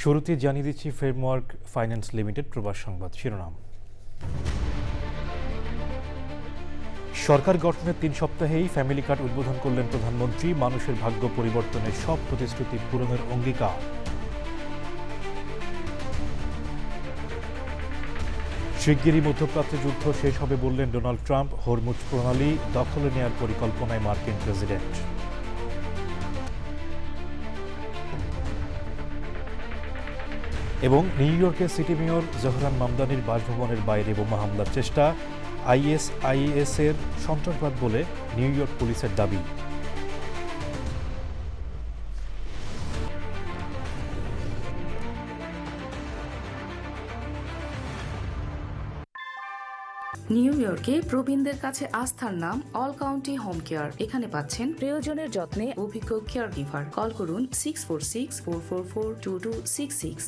শুরুতে জানিয়ে দিচ্ছি ফ্রেমওয়ার্ক ফাইন্যান্স লিমিটেড প্রবাস সংবাদ শিরোনাম। সরকার গঠনের ৩ সপ্তাহেই ফ্যামিলি কার্ড উদ্বোধন করলেন প্রধানমন্ত্রী। মানুষের ভাগ্য পরিবর্তনের সব প্রতিশ্রুতি পূরণের অঙ্গীকার। শিগগিরই মধ্যপ্রাচ্যে যুদ্ধ শেষ হবে বললেন ডোনাল্ড ট্রাম্প। হরমুজ প্রণালী দখলে নেয়ার পরিকল্পনায় মার্কিন প্রেসিডেন্ট। এবং নিউ ইয়র্কের সিটি মেয়র জোহরান মামদানির বাসভবনের বাইরে বোমা হামলার চেষ্টা। আইএসআইএসের সন্ত্রাসবাদ বলে নিউ ইয়র্ক পুলিশের দাবি। নিউ ইয়র্কে প্রবীণদের কাছে আস্থার নাম অল কাউন্টি হোম কেয়ার। এখানে পাচ্ছেন প্রিয়জনের যত্নে অভিজ্ঞ কেয়ার গিভার। কল করুন 646-444-2266।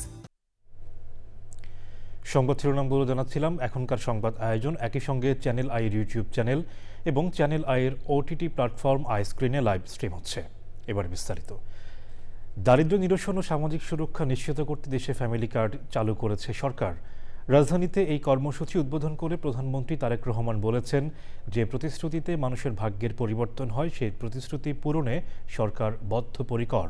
সংবাদ শিরোনামগুলো জানাচ্ছিলাম। এখনকার সংবাদ আয়োজন একই সঙ্গে চ্যানেল আইয়ের ইউটিউব চ্যানেল এবং চ্যানেল আইয়ের ওটিটি প্ল্যাটফর্ম আই স্ক্রিনে লাইভ স্ট্রিম হচ্ছে। এবার বিস্তারিত। দারিদ্র্য নিরসন ও সামাজিক সুরক্ষা নিশ্চিত করতে দেশে ফ্যামিলি কার্ড চালু করেছে সরকার। রাজধানীতে এই কর্মসূচি উদ্বোধন করে প্রধানমন্ত্রী তারেক রহমান বলেছেন, যে প্রতিশ্রুতিতে মানুষের ভাগ্যের পরিবর্তন হয় সেই প্রতিশ্রুতি পূরণে সরকার বদ্ধপরিকর।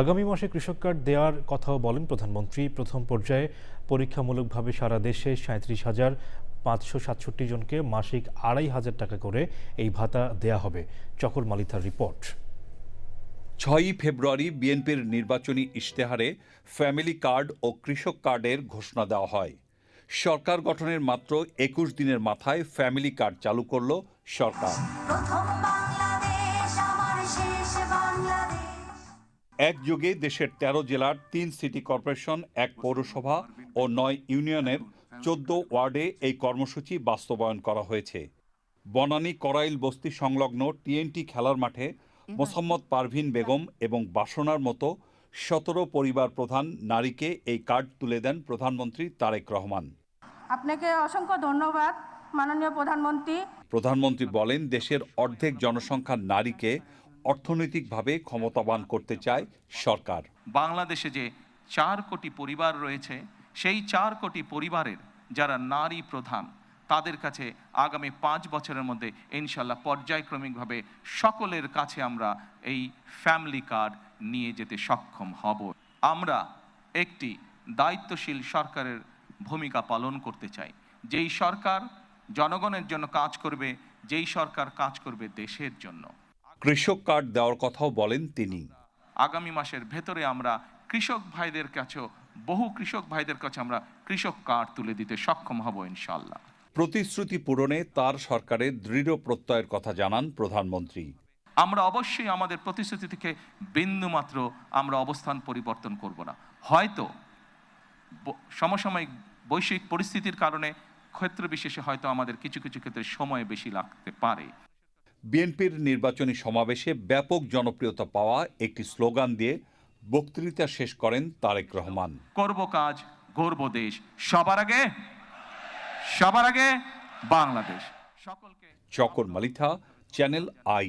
আগামী মাসে কৃষক কার্ড দেওয়ার কথাও বলেন প্রধানমন্ত্রী। প্রথম পর্যায়ে পরীক্ষামূলকভাবে সারা দেশে ৩৭,৫৬৭ জনকে মাসিক ২,৫০০ টাকা করে এই ভাতা দেয়া হবে। চকর মালিথার রিপোর্ট। ৬ই ফেব্রুয়ারি বিএনপির নির্বাচনী ইশতেহারে ফ্যামিলি কার্ড ও কৃষক কার্ডের ঘোষণা দেওয়া হয়। সরকার গঠনের মাত্র ২১ দিনের মাথায় ফ্যামিলি কার্ড চালু করল সরকার। এক যুগে দেশের ১৩ জেলার ৩ সিটি কর্পোরেশন, ১ পৌরসভা ও ৯ ইউনিয়নের ১৪ ওয়ার্ডে এই কর্মসূচি বাস্তবায়ন করা হয়েছে। বনানী করাইল বস্তি সংলগ্ন টিএনটি খেলার মাঠে মোসাম্মদ পারভিন বেগম এবং বাসনার মতো ১৭ পরিবার প্রধান নারীকে এই কার্ড তুলে দেন প্রধানমন্ত্রী তারেক রহমান। আপনাকে অসংখ্য ধন্যবাদ মাননীয় প্রধানমন্ত্রী। প্রধানমন্ত্রী বলেন, দেশের অর্ধেক জনসংখ্যার নারীকে অর্থনৈতিকভাবে ক্ষমতাবান করতে চায় সরকার। বাংলাদেশে যে ৪ কোটি পরিবার রয়েছে, সেই ৪ কোটি পরিবারের যারা নারী প্রধান, তাদের কাছে আগামী ৫ বছরের মধ্যে ইনশাল্লাহ পর্যায়ক্রমিকভাবে সকলের কাছে আমরা এই ফ্যামিলি কার্ড নিয়ে যেতে সক্ষম হব। আমরা একটি দায়িত্বশীল সরকারের ভূমিকা পালন করতে চাই, যেই সরকার জনগণের জন্য কাজ করবে, যেই সরকার কাজ করবে দেশের জন্য। কৃষক কার্ড দেওয়ার কথাও বলেন তিনি। আগামী মাসের ভেতরে আমরা কৃষক ভাইদের কাছেও, বহু কৃষক ভাইদের কাছে আমরা কৃষক কার্ড তুলে দিতে সক্ষম হব ইনশাল্লাহ। প্রতিশ্রুতি পূরণে তার সরকারের দৃঢ় প্রত্যয়ের কথা জানান প্রধানমন্ত্রী। আমরা অবশ্যই আমাদের প্রতিশ্রুতি থেকে বিন্দুমাত্র আমরা অবস্থান পরিবর্তন করব না। হয়তো সমসাময়িক বৈশ্বিক পরিস্থিতির কারণে ক্ষেত্র বিশেষে হয়তো আমাদের কিছু কিছু ক্ষেত্রে সময় বেশি লাগতে পারে। বিএনপির নির্বাচনী সমাবেশে ব্যাপক জনপ্রিয়তা পাওয়া একটি স্লোগান দিয়ে বক্তৃতা শেষ করেন তারেক রহমান। করব কাজ, গর্ব দেশ, সবার আগে বাংলাদেশ। সকলকে। চকর মালিথা, চ্যানেল আই,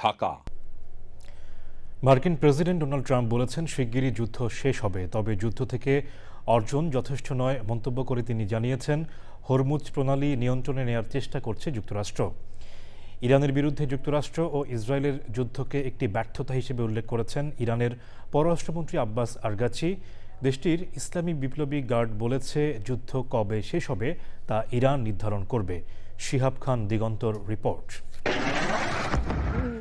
ঢাকা। মার্কিন প্রেসিডেন্ট ডোনাল্ড ট্রাম্প বলেছেন, শিগগিরই যুদ্ধ শেষ হবে, তবে যুদ্ধ থেকে অর্জন যথেষ্ট নয় মন্তব্য করে তিনি জানিয়েছেন, হরমুজ প্রণালী নিয়ন্ত্রণে নেয়ার চেষ্টা করছে যুক্তরাষ্ট্র। ইরানের বিরুদ্ধে যুক্তরাষ্ট্র ও ইসরায়েলের যুদ্ধকে একটি ব্যর্থতা হিসেবে উল্লেখ করেছেন ইরানের পররাষ্ট্রমন্ত্রী আব্বাস আরগাচি। দেশটির ইসলামী বিপ্লবী গার্ড বলেছে, যুদ্ধ কবে শেষ হবে তা ইরান নির্ধারণ করবে। শিহাব খান, দিগন্তর রিপোর্ট।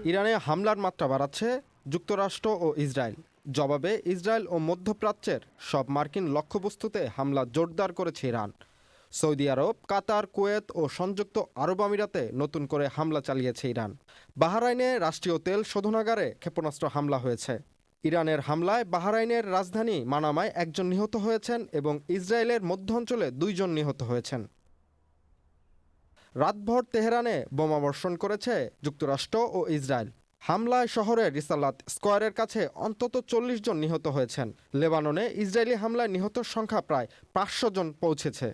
ইরানে হামলার মাত্রা বাড়াচ্ছে যুক্তরাষ্ট্র ও ইসরায়েল। জবাবে ইসরায়েল ও মধ্যপ্রাচ্যের সব মার্কিন লক্ষ্যবস্তুতে হামলা জোরদার করেছে ইরান। সৌদি আরব, কাতার, কুয়েত ও সংযুক্ত আরব আমিরাতে নতুন করে হামলা চালিয়েছে ইরান। বাহরাইনে রাষ্ট্রীয় তেল শোধনাগারে ক্ষেপণাস্ত্র হামলা হয়েছে। ইরানের হামলায় বাহরাইনের রাজধানী মানামায় ১ জন নিহত হয়েছেন এবং ইসরায়েলের মধ্য অঞ্চলে ২ জন নিহত হয়েছেন। রাতভর তেহরানে বোমাবর্ষণ করেছে যুক্তরাষ্ট্র ও ইসরায়েল। হামলায় শহরের রিসালাত স্কয়ারের কাছে অন্তত ৪০ জন নিহত হয়েছেন। লেবাননে ইসরায়েলি হামলায় নিহতের সংখ্যা প্রায় ৫০০ জন পৌঁছেছে।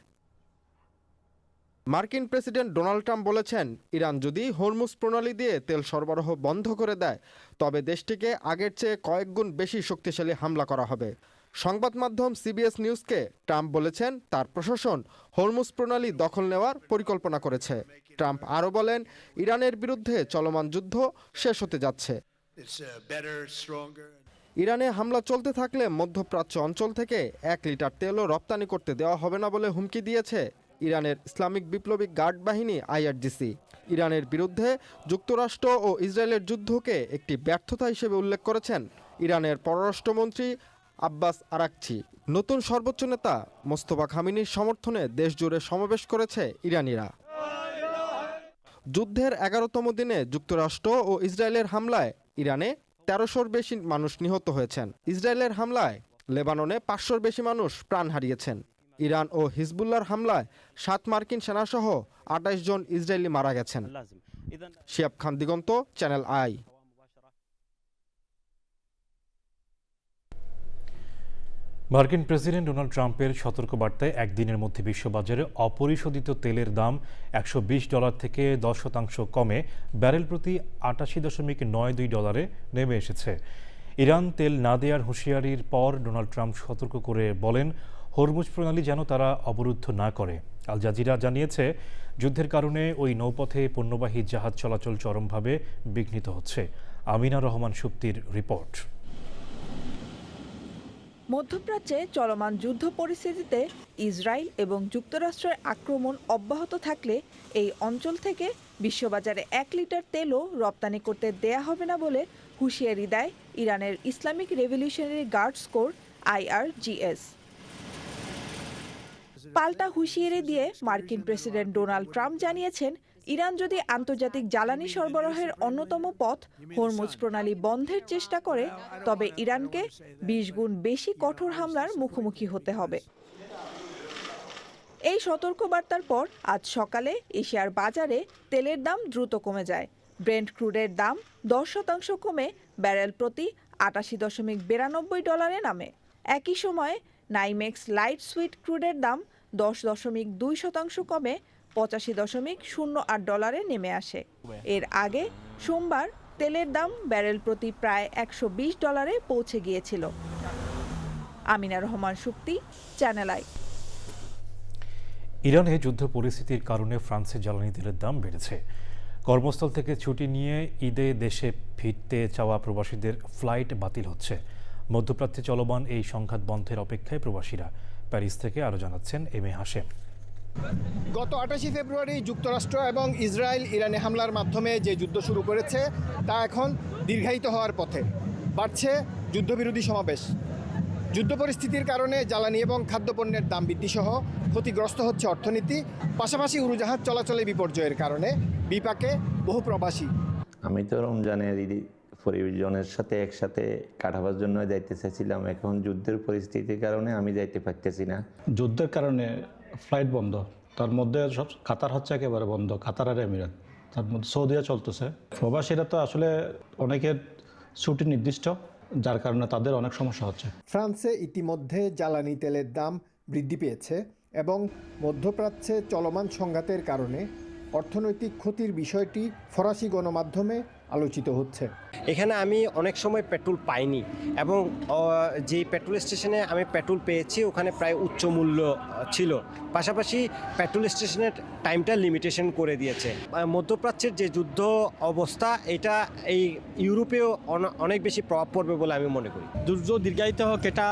মার্কিন প্রেসিডেন্ট ডোনাল্ড ট্রাম্প বলেছেন, ইরান যদি হরমুজ প্রণালী দিয়ে তেল সরবরাহ বন্ধ করে দেয়, তবে দেশটিকে আগের চেয়ে কয়েক গুণ বেশি শক্তিশালী হামলা করা হবে। সংবাদ মাধ্যম সিবিএস নিউজকে ট্রাম্প বলেছেন তার প্রশাসন হরমুজ প্রণালী দখল নেওয়ার পরিকল্পনা করেছে। ট্রাম্প আরও বলেন ইরানের বিরুদ্ধে চলমান যুদ্ধ শেষ হতে যাচ্ছে। ইরানে হামলা চলতে থাকলে মধ্যপ্রাচ্য অঞ্চল থেকে 1 লিটার তেলও রপ্তানি করতে দেওয়া হবে না বলে হুমকি দিয়েছে ইরানের ইসলামিক বিপ্লবী গার্ড বাহিনী আইআরজিসি। ইরানের বিরুদ্ধে যুক্তরাষ্ট্র ও ইসরায়েলের যুদ্ধকে একটি ব্যর্থতা হিসেবে উল্লেখ করেছেন ইরানের পররাষ্ট্রমন্ত্রী আব্বাস আরাকচি। নতুন সর্বোচ্চ নেতা মোস্তফা খামেনির সমর্থনে দেশজুড়ে সমাবেশ করেছে ইরানিরা। যুদ্ধের 11তম দিনে যুক্তরাষ্ট্র ও ইসরায়েলের হামলায় ইরানে 1300-র বেশি মানুষ নিহত হয়েছেন। ইসরায়েলের হামলায় লেবাননে 500-র বেশি মানুষ প্রাণ হারিয়েছেন। ইরান ও হিজবুল্লাহর হামলায় 7 মার্কিন সেনাসহ 28 জন ইসরায়েলি মারা গেছেন। শিয়াব খান দিগন্ত, চ্যানেল আই। মার্কিন প্রেসিডেন্ট ডোনাল্ড ট্রাম্পের সতর্কবার্তায় একদিনের মধ্যে বিশ্ববাজারে অপরিশোধিত তেলের দাম $120 থেকে 10% কমে ব্যারেল প্রতি $88.92 নেমে এসেছে। ইরান তেল না দেওয়ার হুঁশিয়ারির পর ডোনাল্ড ট্রাম্প সতর্ক করে বলেন হরমুজ প্রণালী যেন তারা অবরুদ্ধ না করে। আল জাজিরা জানিয়েছে যুদ্ধের কারণে ওই নৌপথে পণ্যবাহী জাহাজ চলাচল চরমভাবে বিঘ্নিত হচ্ছে। আমিনা রহমান সুপ্তির রিপোর্ট। মধ্যপ্রাচ্যে চলমান যুদ্ধ পরিস্থিতিতে ইসরায়েল এবং যুক্তরাষ্ট্রের আক্রমণ অব্যাহত থাকলে এই অঞ্চল থেকে বিশ্ববাজারে 1 লিটার তেলও রপ্তানি করতে দেয়া হবে না বলে হুঁশিয়ারি দেয় ইরানের Islamic revolutionary guards core IRGS। পাল্টা হুঁশিয়ারি দিয়ে মার্কিন প্রেসিডেন্ট ডোনাল্ড ট্রাম্প জানিয়েছেন ইরান যদি আন্তর্জাতিক জ্বালানি সরবরাহের অন্যতম পথ হরমুজ প্রণালী বন্ধের চেষ্টা করে তবে ইরানকে 20 গুণ বেশি কঠোর হামলার মুখোমুখি হতে হবে। এই সতর্কবার্তার পর আজ সকালে এশিয়ার বাজারে তেলের দাম দ্রুত কমে যায়। ব্রেন্ট ক্রুডের দাম 10% কমে ব্যারেল প্রতি $88.92 নামে। একই সময়ে নাইমেক্স লাইট সুইট ক্রুডের দাম 10.2% কমে $85.08 নেমে আসে। এর আগে সোমবার তেলের দাম ব্যারেল প্রতি প্রায় $120 পৌঁছে গিয়েছিল। Amina Rahman Supti, channel I. ইরানে যুদ্ধ পরিস্থিতির কারণে ফ্রান্সে জ্বালানি তেলের দাম বেড়েছে। কর্মস্থল থেকে ছুটি নিয়ে ঈদে দেশে ফিরতে চাওয়া প্রবাসীদের ফ্লাইট বাতিল হচ্ছে। মধ্যপ্রাচ্যে চলমান এই সংঘাত বন্ধের অপেক্ষায় প্রবাসীরা। প্যারিস থেকে আরও জানাচ্ছেন এম এ হাশেম। গত 28 ফেব্রুয়ারি যুক্তরাষ্ট্র এবং ইসরায়েল ইরানে হামলার মাধ্যমে যে যুদ্ধ শুরু করেছে তা এখন দীর্ঘায়িত হওয়ার পথে। বাড়ছে যুদ্ধবিরোধী সমাবেশ। যুদ্ধ পরিস্থিতির কারণে জ্বালানি এবং খাদ্যপণ্যের দাম বৃদ্ধিসহ ক্ষতিগ্রস্ত হচ্ছে অর্থনীতি। পাশাপাশি উড়োজাহাজ চলাচলে বিপর্যয়ের কারণে বিপাকে বহু প্রবাসী। আমি তো রমজানের পরিজনের সাথে একসাথে কাটাবার জন্য যাইতে চাইছিলাম। এখন যুদ্ধের পরিস্থিতির কারণে আমি যাইতে পারতেছি না। যুদ্ধের কারণে ফ্লাইট বন্ধ, তার মধ্যে সব কাতার হচ্ছে একেবারে বন্ধ, কাতার আর এমিরাত, তার মধ্যে সৌদিয়া চলতেছে। প্রবাসীরা তো আসলে অনেকের ছুটি নির্দিষ্ট, যার কারণে তাদের অনেক সমস্যা হচ্ছে। ফ্রান্সে ইতিমধ্যে জ্বালানি তেলের দাম বৃদ্ধি পেয়েছে এবং মধ্যপ্রাচ্যে চলমান সংঘাতের কারণে অর্থনৈতিক ক্ষতির বিষয়টি ফরাসি গণমাধ্যমে আলোচিত হচ্ছে। এখানে আমি অনেক সময় পেট্রোল পাইনি এবং যে পেট্রোল স্টেশনে আমি পেট্রোল পেয়েছি ওখানে প্রায় উচ্চ মূল্য ছিল। পাশাপাশি পেট্রোল স্টেশনের টাইমটা লিমিটেশন করে দিয়েছে। মধ্যপ্রাচ্যের যে যুদ্ধ অবস্থা এটা এই ইউরোপেও অনেক বেশি প্রভাব পড়বে বলে আমি মনে করি। যুদ্ধ দীর্ঘায়িত হোক এটা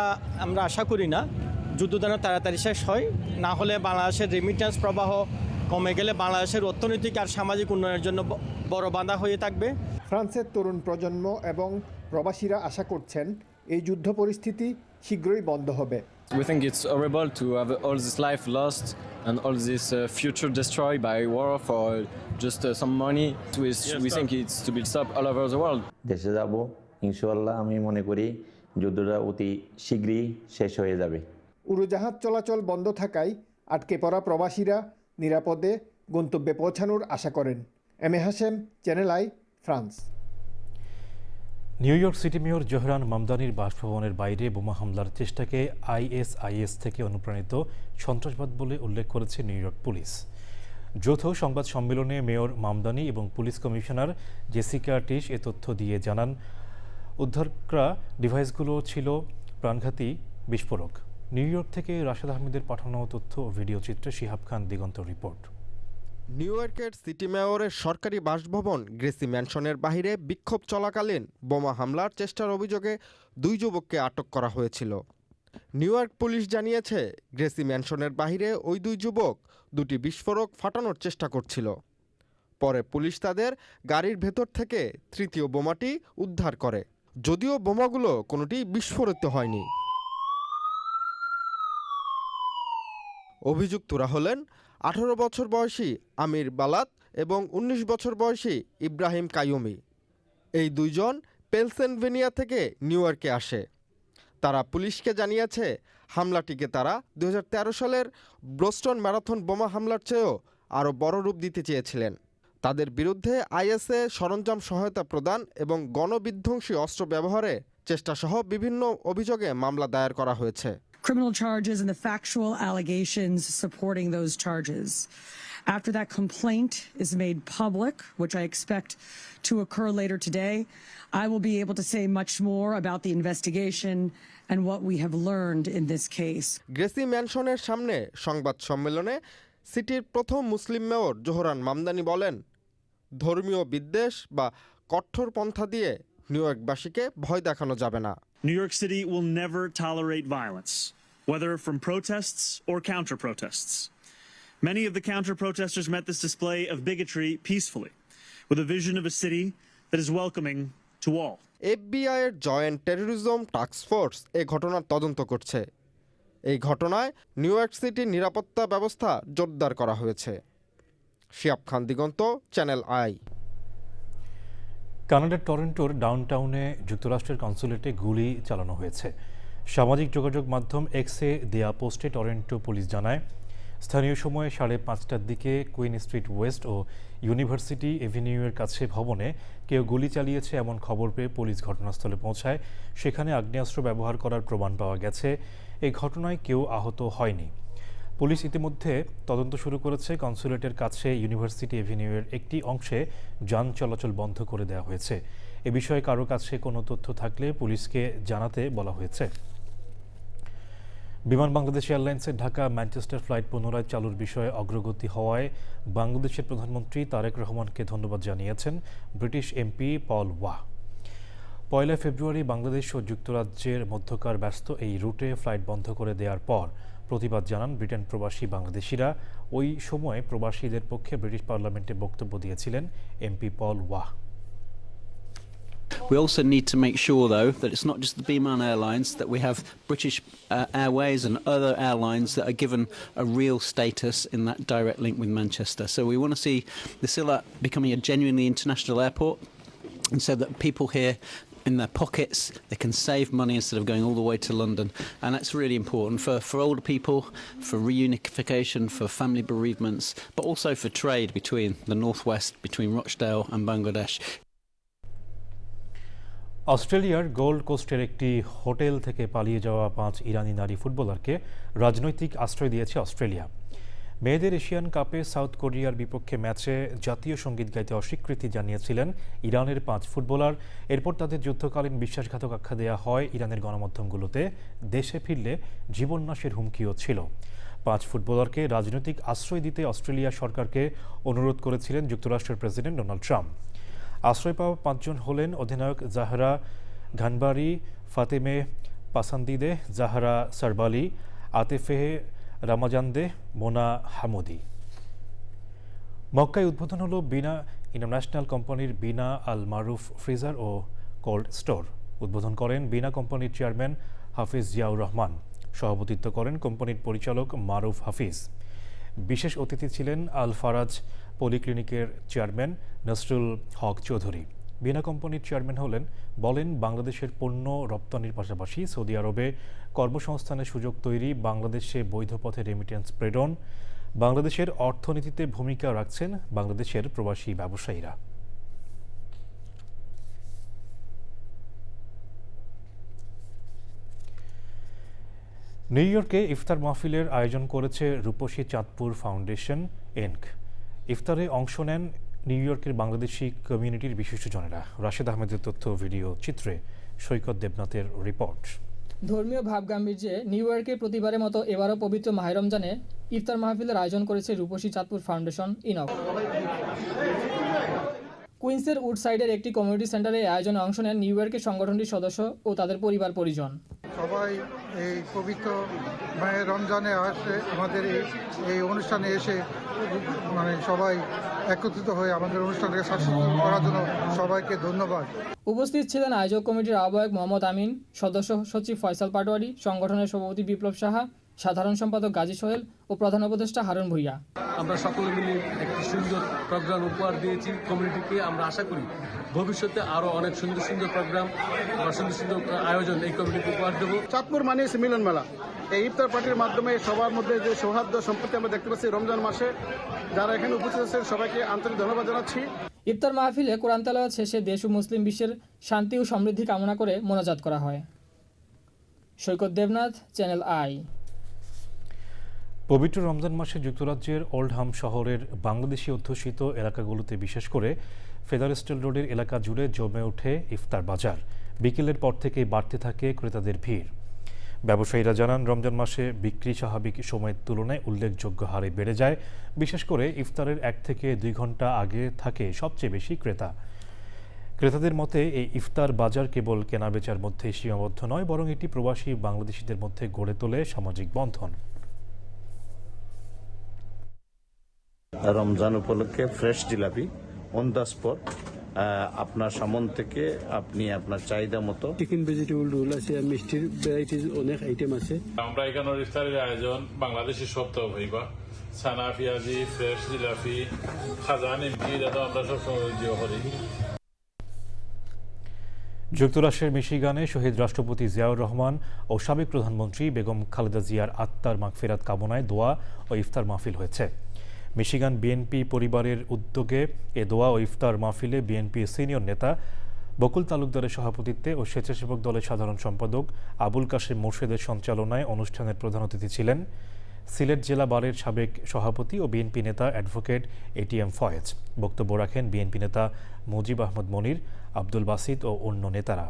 আমরা আশা করি না। যুদ্ধ যেন তাড়াতাড়ি শেষ হয়, না হলে বাংলাদেশের রেমিটেন্স প্রবাহ কমে গেলে বাংলাদেশের অর্থনৈতিক আর সামাজিক উন্নয়নের জন্য বড় বাধা হয়ে থাকবে। ফ্রান্সের তরুণ প্রজন্ম এবং প্রবাসীরা আশা করছেন এই যুদ্ধ পরিস্থিতি শীঘ্রই বন্ধ হবে। We think it's horrible to have all this life lost and all this future destroyed by war for just some money. We think it's to be stopped all over the world. দেশে যাব ইনশাআল্লাহ। আমি মনে করি যুদ্ধটা অতি শীঘ্রই শেষ হয়ে যাবে। উড়োজাহাজ চলাচল বন্ধ থাকায় আটকে পড়া প্রবাসীরা নিরাপদে গন্তব্যে পৌঁছানোর আশা করেন। M A Hashem, channel I, France. New York city mayor Zohran মামদানির বাসভবনের বাইরে বোমা হামলার চেষ্টাকে ISIS থেকে অনুপ্রাণিত সন্ত্রাসবাদ বলে উল্লেখ করেছে নিউ ইয়র্ক পুলিশ। যৌথ সংবাদ সম্মেলনে মেয়র মামদানি এবং পুলিশ কমিশনার জেসিকা টিশ এ তথ্য দিয়ে জানান উদ্ধারকৃত ডিভাইসগুলো ছিল প্রাণঘাতী বিস্ফোরক। নিউ ইয়র্ক থেকে রাশেদ আহমেদের পাঠানো তথ্য ও ভিডিও চিত্রে শিহাব খান দিগন্ত রিপোর্ট। নিউ ইয়র্কের সিটি মেয়রের সরকারি বাসভবন গ্রেসি ম্যানশনের বাইরে বিক্ষোভ চলাকালীন বোমা হামলার চেষ্টার অভিযোগে 2 যুবককে আটক করা হয়েছিল। নিউ ইয়র্ক পুলিশ জানিয়েছে, গ্রেসি ম্যানশনের বাইরে ওই 2 যুবক 2টি বিস্ফোরক ফাটানোর চেষ্টা করছিল। পরে পুলিশ তাদের গাড়ির ভেতর থেকে তৃতীয় বোমাটি উদ্ধার করে, যদিও বোমাগুলো কোনোটি বিস্ফোরিত হয়নি। অভিযুক্তরা হলেন 18 বছর বয়সী আমির বালাত এবং 19 বছর বয়সী ইব্রাহিম কাইয়ুমি। এই 2 জন পেনসিলভেনিয়া থেকে নিউ ইয়র্কে আসে। তারা পুলিশকে জানিয়েছে, হামলাটিকে তারা 2013 সালের বোস্টন ম্যারাথন বোমা হামলার চেয়েও আরও বড় রূপ দিতে চেয়েছিলেন। তাদের বিরুদ্ধে আইএসএ সরঞ্জাম সহায়তা প্রদান এবং গণবিধ্বংসী অস্ত্র ব্যবহারে চেষ্টাসহ বিভিন্ন অভিযোগে মামলা দায়ের করা হয়েছে। Criminal charges and the factual allegations supporting those charges. After that complaint is made public, which I expect to occur later today, I will be able to say much more about the investigation and what we have learned in this case. Gracie ম্যানশনের সামনে সংবাদ সম্মেলনে সিটির প্রথম মুসলিম mayor Zohran Mamdani বলেন, ধর্মীয় বিদ্বেষ বা কঠোরপন্থা দিয়ে নিউ ইয়র্কবাসীকে ভয় দেখানো যাবে না। New York City will never tolerate violence, whether from protests or counter-protests. Many of the counter-protesters met this display of bigotry peacefully, with a vision of a city that is welcoming to all. FBI এর joint terrorism task force এই ঘটনার তদন্ত করছে। এই ঘটনায় new York সিটির নিরাপত্তা ব্যবস্থা জোরদার করা হয়েছে। শিহাব খান দিগন্ত, চ্যানেল আই। কানাডার টরন্টোর ডাউনটাউনে যুক্তরাষ্ট্রের কনসুলেটে গুলি চালানো হয়েছে। সামাজিক যোগাযোগ মাধ্যম এক্সে দেয়া পোস্টে টরন্টো পুলিশ জানায়, স্থানীয় সময়ে 5:30টার দিকে কুইন স্ট্রিট ওয়েস্ট ও ইউনিভার্সিটি এভিনিউয়ের কাছে ভবনে কেউ গুলি চালিয়েছে এমন খবর পেয়ে পুলিশ ঘটনাস্থলে পৌঁছায়। সেখানে আগ্নেয়াস্ত্র ব্যবহার করার প্রমাণ পাওয়া গেছে। এই ঘটনায় কেউ আহত হয়নি। পুলিশ ইতিমধ্যে তদন্ত শুরু করেছে। কনসুলেটের কাছে ইউনিভার্সিটি এভিনিউয়ের একটি অংশে যান চলাচল বন্ধ করে দেওয়া হয়েছে। এ বিষয়ে কারো কাছে কোনো তথ্য থাকলে পুলিশকে জানাতে বলা হয়েছে। বিমান বাংলাদেশ এয়ারলাইন্সের ঢাকা ম্যানচেস্টার ফ্লাইট পুনরায় চালুর বিষয়ে অগ্রগতি হওয়ায় বাংলাদেশের প্রধানমন্ত্রী তারেক রহমানকে ধন্যবাদ জানিয়েছেন ব্রিটিশ এমপি পল ওয়াহ। 1 ফেব্রুয়ারি বাংলাদেশ ও যুক্তরাজ্যের মধ্যকার ব্যস্ত এই রুটে ফ্লাইট বন্ধ করে দেওয়ার পর প্রতিবাদ জানান ব্রিটেন প্রবাসী বাংলাদেশিরা। ওই সময় প্রবাসীদের পক্ষে ব্রিটিশ পার্লামেন্টে বক্তব্য দিয়েছিলেন MP Paul Waugh. We also need to make sure, though, that it's not just the Biman Airlines, that we have British Airways and other airlines that are given a real status in that direct link with Manchester. So we want to see the Silla becoming a genuinely international airport, and so that people here in their pockets, they can save money instead of going all the way to London. And that's really important for older people, for reunification, for family bereavements, but also for trade between the northwest, between Rochdale and Bangladesh. অস্ট্রেলিয়ার gold কোস্টের একটি hotel থেকে পালিয়ে যাওয়া 5 ইরানি নারী ফুটবলারকে রাজনৈতিক আশ্রয় দিয়েছে অস্ট্রেলিয়া। মেয়েদের এশিয়ান কাপে সাউথ কোরিয়ার বিপক্ষে ম্যাচে জাতীয় সঙ্গীত গাইতে অস্বীকৃতি জানিয়েছিলেন ইরানের 5 ফুটবলার। এরপর তাদের যুদ্ধকালীন বিশ্বাসঘাতক আখ্যা দেওয়া হয়। ইরানের গণমাধ্যমগুলোতে দেশে ফিরলে জীবননাশের হুমকিও ছিল। 5 ফুটবলারকে রাজনৈতিক আশ্রয় দিতে অস্ট্রেলিয়া সরকারকে অনুরোধ করেছিলেন যুক্তরাষ্ট্রের প্রেসিডেন্ট ডোনাল্ড ট্রাম্প। আশ্রয় পাওয়া 5 জন হলেন অধিনায়ক জাহরা ঘানবারি, ফাতেমে পাসান্দিদে, জাহরা সারবালি, আতেফে রামাজান্দে, মোনা হামুদি। মক্কায় উদ্বোধন হলো বিনা ইন্টারন্যাশনাল কোম্পানির বিনা আল মারুফ ফ্রিজার ও কোল্ড স্টোর। উদ্বোধন করেন বিনা কোম্পানির চেয়ারম্যান হাফিজ জিয়াউর রহমান। সভাপতিত্ব করেন কোম্পানির পরিচালক মারুফ হাফিজ। বিশেষ অতিথি ছিলেন আল ফারাজ পলিক্লিনিকের চেয়ারম্যান নসরুল হক চৌধুরী। বিনা কোম্পানির চেয়ারম্যান বলেন বাংলাদেশের পণ্য রপ্তানির পাশাপাশি সৌদি আরবে কর্মসংস্থানের সুযোগ তৈরি, বাংলাদেশে বৈধ পথে রেমিটেন্স প্রেরণ, বাংলাদেশের অর্থনীতিতে ভূমিকা রাখছেন বাংলাদেশের প্রবাসী ব্যবসায়ীরা। নিউ ইয়র্কে ইফতার মাহফিলের আয়োজন করেছে রূপসী চাঁদপুর ফাউন্ডেশন ইনক। ইফতারে অংশ নেন নিউ ইয়র্কের বাংলাদেশি কমিউনিটির বিশিষ্টজনেরা। রাশেদ আহমেদের তথ্য, ভিডিও চিত্রে সৈকত দেবনাথের রিপোর্ট। ধর্মীয় ভাবগাম্ভীর্যে নিউ ইয়র্কে প্রতিবারের মতো এবারও পবিত্র মাহে রমজানে ইফতার মাহফিলের আয়োজন করেছে রূপসী চাঁদপুর ফাউন্ডেশন ইনক। কুইন্সের উডসাইডের একটি কমিউনিটি সেন্টারে এই আয়োজনে অংশ নেন নিউ ইয়র্কের সংগঠনটির সদস্য ও তাদের পরিবার পরিজন। সবাই এই পবিত্র মাহে রমজানে আসে আমাদের এই অনুষ্ঠানে এসে সবাই একত্রিত হয়ে আমাদের অনুষ্ঠানকে সাকসেসফুল করার জন্য সবাইকে ধন্যবাদ। উপস্থিত ছিলেন আয়োজক কমিটির আহ্বায়ক মোহাম্মদ আমিন, সদস্য সচিব ফয়সাল পাটোয়ারি, সংগঠনের সভাপতি বিপ্লব সাহা, সাধারণ সম্পাদক গাজী সোহেল ও প্রধান উপদেষ্টা হারুন ভূঁইয়া। আমরা সকলে মিলে একটি সুন্দর প্রোগ্রাম উপহার দিয়েছি কমিউনিটিকে। আমরা আশা করি ভবিষ্যতে আরও অনেক সুন্দর সুন্দর প্রোগ্রাম বা সুন্দর সুন্দর আয়োজন এই কমিটিকে উপহার দেবো। চাঁদপুর মানে মিলন মেলা। এই ইফতার পার্টির মাধ্যমে সবার মধ্যে যে সৌহার্দ্য সম্পত্তি আমরা দেখতে পাচ্ছি রমজান মাসে, যারা এখানে উপস্থিত আছেন সবাইকে আন্তরিক ধন্যবাদ জানাচ্ছি। ইফতার মাহফিলে কোরআন তেলাওয়াত শেষে দেশ ও মুসলিম বিশ্বের শান্তি ও সমৃদ্ধি কামনা করে মোনাজাত করা হয়। সৈকত দেবনাথ, চ্যানেল আই। পবিত্র রমজান মাসে যুক্তরাজ্যের ওল্ডহাম শহরের বাংলাদেশি অধ্যুষিত এলাকাগুলোতে বিশেষ করে ফেদারেস্টেল রোডের এলাকা জুড়ে জমে ওঠে ইফতার বাজার। বিকেলের পর থেকেই বাড়তে থাকে ক্রেতাদের ভিড়। ব্যবসায়ীরা জানান, রমজান মাসে বিক্রি স্বাভাবিক সময়ের তুলনায় উল্লেখযোগ্য হারে বেড়ে যায়। বিশেষ করে ইফতারের 1 থেকে 2 ঘন্টা আগে থাকে সবচেয়ে বেশি ক্রেতা। ক্রেতাদের মতে এই ইফতার বাজার কেবল কেনাবেচার মধ্যে সীমাবদ্ধ নয়, বরং এটি প্রবাসী বাংলাদেশিদের মধ্যে গড়ে তোলে সামাজিক বন্ধন। রমজান উপলক্ষে fresh jalebi on the spot আপনার সামন থেকে আপনি আপনার চাহিদা মতো চিকেন ভেজিটেবল রোল আছে, মিষ্টির ভ্যারাইটিস অনেক আইটেম আছে। আমরা এখানে ইফতারের আয়োজন বাংলাদেশি সপ্তাহ হইবা ছানা পেঁয়াজি ফ্রেশ জিলাপি খাজা নিমকি দাদা আমরা সবসময় দিয়ে করি। যুক্তরাষ্ট্রের মিশিগানে শহীদ রাষ্ট্রপতি জিয়াউর রহমান ও সাবেক প্রধানমন্ত্রী বেগম খালেদা জিয়ার আত্মার মাগফিরাত কামনায় দোয়া ও ইফতার মাহফিল হয়েছে। মিশিগান বিএনপি পরিবারের উদ্যোগে এ দোয়া ও ইফতার মাহফিলে বিএনপির সিনিয়র নেতা বকুল তালুকদারের সভাপতিত্বে ও স্বেচ্ছাসেবক দলের সাধারণ সম্পাদক আবুল কাশেম মোর্শেদের সঞ্চালনায় অনুষ্ঠানের প্রধান অতিথি ছিলেন সিলেট জেলা বারের সাবেক সভাপতি ও বিএনপি নেতা অ্যাডভোকেট এটিএম ফয়েজ। বক্তব্য রাখেন বিএনপি নেতা মুজিব আহমদ মনির, আব্দুল বাসিত ও অন্য নেতারা।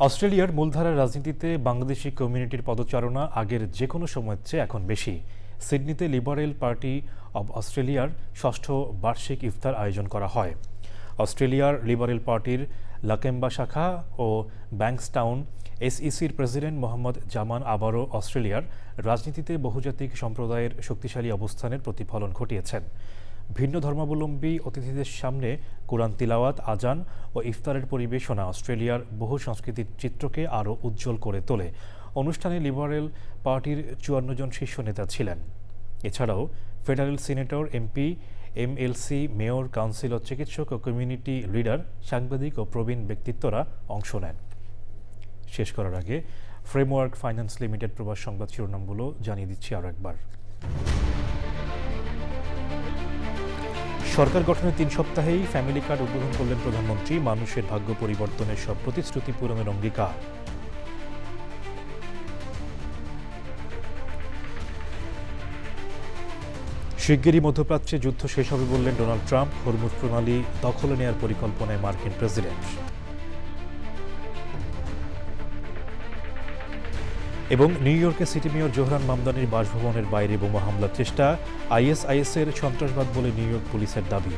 অস্ট্রেলিয়ার মূলধারার রাজনীতিতে বাংলাদেশি কমিউনিটির পদচারণা আগের যে কোনো সময়ের চেয়ে এখন বেশি। সিডনিতে লিবারেল পার্টি অব অস্ট্রেলিয়ার ৬ষ্ঠ বার্ষিক ইফতার আয়োজন করা হয়। অস্ট্রেলিয়ার লিবারেল পার্টির লাকেম্বা শাখা ও ব্যাংকসটাউন এসইসির প্রেসিডেন্ট মোহাম্মদ জামান আবারও অস্ট্রেলিয়ার রাজনীতিতে বহুজাতিক সম্প্রদায়ের শক্তিশালী অবস্থানের প্রতিফলন ঘটিয়েছেন। ভিন্ন ধর্মাবলম্বী অতিথিদের সামনে কোরআন তিলাওয়াত, আজান ও ইফতারের পরিবেশনা অস্ট্রেলিয়ার বহু সংস্কৃতির চিত্রকে আরও উজ্জ্বল করে তোলে। অনুষ্ঠানে লিবারেল পার্টির 54 জন শীর্ষ নেতা ছিলেন। এছাড়াও federal senator, MP, MLC, mayor, councillor, চিকিৎসক ও কমিউনিটি লিডার, সাংবাদিক ও প্রবীণ ব্যক্তিত্বরা অংশ নেন। শেষ করার আগে ফ্রেমওয়ার্ক ফাইন্যান্স লিমিটেড প্রবাস সংবাদ শিরোনামগুলো জানিয়ে দিচ্ছি আরও একবার। সরকার গঠনের 3 সপ্তাহেই ফ্যামিলি কার্ড উদ্বোধন করলেন প্রধানমন্ত্রী। মানুষের ভাগ্য পরিবর্তনের সব প্রতিশ্রুতি পূরণের অঙ্গীকার। শিগগিরই মধ্যপ্রাচ্যে যুদ্ধ শেষ হবে বললেন ডোনাল্ড ট্রাম্প। হরমুজ প্রণালী দখলে নেওয়ার পরিকল্পনায় মার্কিন প্রেসিডেন্ট। এবং নিউ ইয়র্কে সিটি মেয়র জোহরান মামদানির বাসভবনের বাইরে বোমা হামলার চেষ্টা, আইএসআইএসের সন্ত্রাসবাদ বলে নিউ ইয়র্ক পুলিশের দাবি।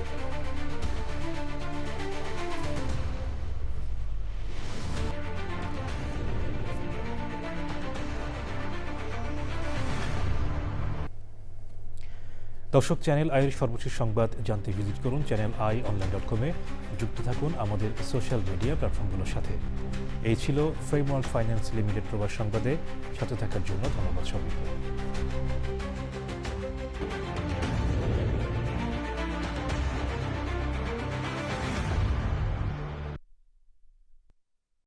দর্শক, চ্যানেল আইয়ের সর্বশেষ সংবাদ জানতে ভিজিট করুন চ্যানেল আই অনলাইন.com-এ। যুক্ত থাকুন আমাদের সোশ্যাল মিডিয়া প্ল্যাটফর্মগুলোর সাথে। এই ছিল ফ্রেমওয়ার্ক ফাইন্যান্স লিমিটেড প্রবাস সংবাদে সাথে থাকার জন্য ধন্যবাদ সবাইকে।